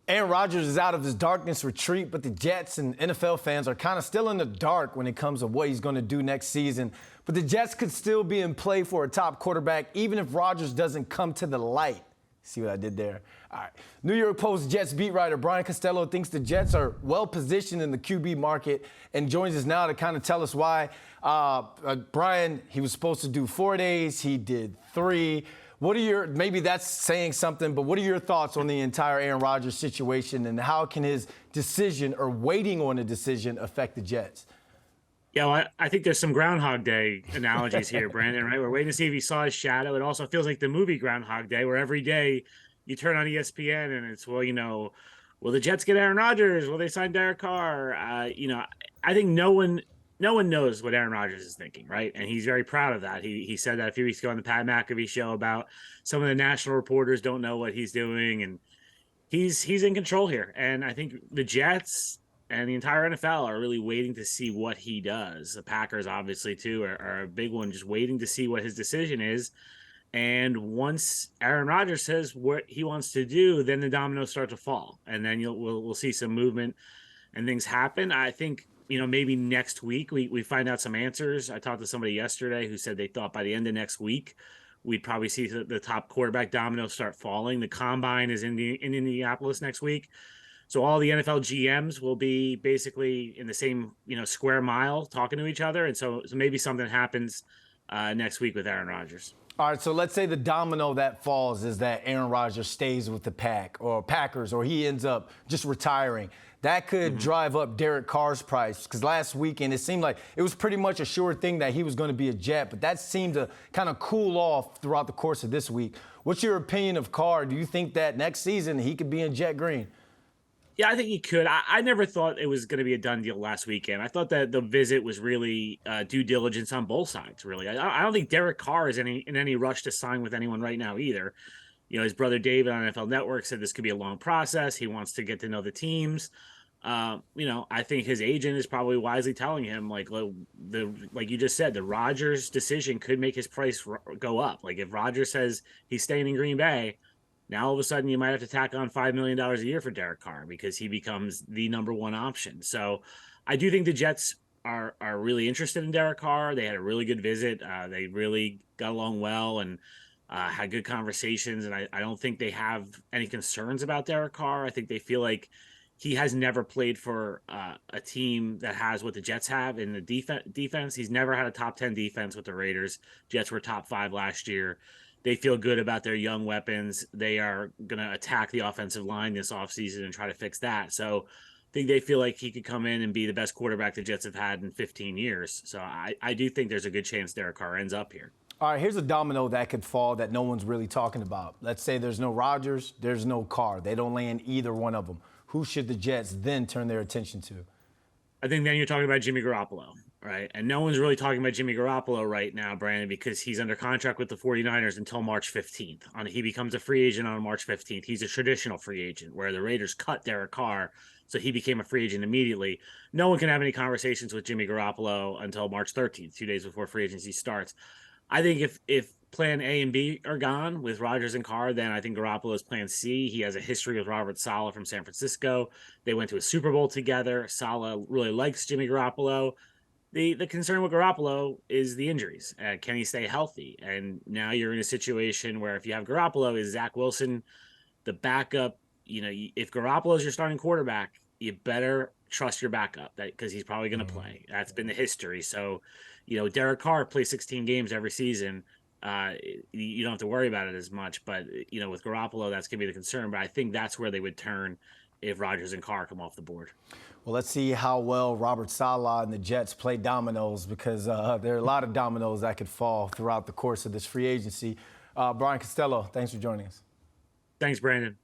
Aaron Rodgers is out of his darkness retreat, but the Jets and NFL fans are kind of still in the dark when it comes to what he's going to do next season. But the Jets could still be in play for a top quarterback, even if Rodgers doesn't come to the light. See what I did there? All right. New York Post Jets beat writer Brian Costello thinks the Jets are well-positioned in the QB market and joins us now to kind of tell us why. Brian, he was supposed to do 4 days. He did 3. Maybe that's saying something, but what are your thoughts on the entire Aaron Rodgers situation, and how can his decision or waiting on a decision affect the Jets? Yeah, well, I think there's some Groundhog Day analogies here, Brandon, right? We're waiting to see if he saw his shadow. It also feels like the movie Groundhog Day, where every day you turn on ESPN and it's, will the Jets get Aaron Rodgers? Will they sign Derek Carr? I think no one knows what Aaron Rodgers is thinking, right? And he's very proud of that. He said that a few weeks ago on the Pat McAfee show about some of the national reporters don't know what he's doing, and he's in control here. And I think the Jets and the entire NFL are really waiting to see what he does. The Packers, obviously, too, are a big one, just waiting to see what his decision is. And once Aaron Rodgers says what he wants to do, then the dominoes start to fall, and then we'll see some movement and things happen. I think, maybe next week we find out some answers. I talked to somebody yesterday who said they thought by the end of next week we'd probably see the top quarterback dominoes start falling. The combine is in Indianapolis next week. So all the NFL GMs will be basically in the same, square mile talking to each other. And so maybe something happens next week with Aaron Rodgers. All right, so let's say the domino that falls is that Aaron Rodgers stays with the Packers, or he ends up just retiring. That could drive up Derek Carr's price, because last weekend it seemed like it was pretty much a sure thing that he was going to be a Jet, but that seemed to kind of cool off throughout the course of this week. What's your opinion of Carr? Do you think that next season he could be in Jet green? Yeah, I think he could. I never thought it was going to be a done deal last weekend. I thought that the visit was really due diligence on both sides, really. I don't think Derek Carr is in any rush to sign with anyone right now either. His brother David on NFL Network said this could be a long process. He wants to get to know the teams. I think his agent is probably wisely telling him, like you just said, the Rodgers decision could make his price go up. Like if Rodgers says he's staying in Green Bay, now all of a sudden you might have to tack on $5 million a year for Derek Carr because he becomes the number one option. So I do think the Jets are really interested in Derek Carr. They had a really good visit. They really got along well and had good conversations. And I don't think they have any concerns about Derek Carr. I think they feel like he has never played for a team that has what the Jets have in the defense. He's never had a top 10 defense with the Raiders. Jets were top 5 last year. They feel good about their young weapons. They are going to attack the offensive line this offseason and try to fix that. So I think they feel like he could come in and be the best quarterback the Jets have had in 15 years. So I do think there's a good chance Derek Carr ends up here. All right, here's a domino that could fall that no one's really talking about. Let's say there's no Rodgers, there's no Carr. They don't land either one of them. Who should the Jets then turn their attention to? I think then you're talking about Jimmy Garoppolo, right? And no one's really talking about Jimmy Garoppolo right now, Brandon, because he's under contract with the 49ers until March 15th. He becomes a free agent on March 15th. He's a traditional free agent where the Raiders cut Derek Carr, so he became a free agent immediately. No one can have any conversations with Jimmy Garoppolo until March 13th, 2 days before free agency starts. I think if plan A and B are gone with Rodgers and Carr, then I think Garoppolo is plan C. He has a history with Robert Saleh from San Francisco. They went to a Super Bowl together. Saleh really likes Jimmy Garoppolo. The concern with Garoppolo is the injuries. Can he stay healthy? And now you're in a situation where if you have Garoppolo, is Zach Wilson the backup? If Garoppolo is your starting quarterback, you better trust your backup because he's probably going to play. That's been the history. So, Derek Carr plays 16 games every season. You don't have to worry about it as much, but with Garoppolo, that's going to be the concern. But I think that's where they would turn if Rodgers and Carr come off the board. Well, let's see how well Robert Saleh and the Jets play dominoes, because there are a lot of dominoes that could fall throughout the course of this free agency. Brian Costello, thanks for joining us. Thanks, Brandon.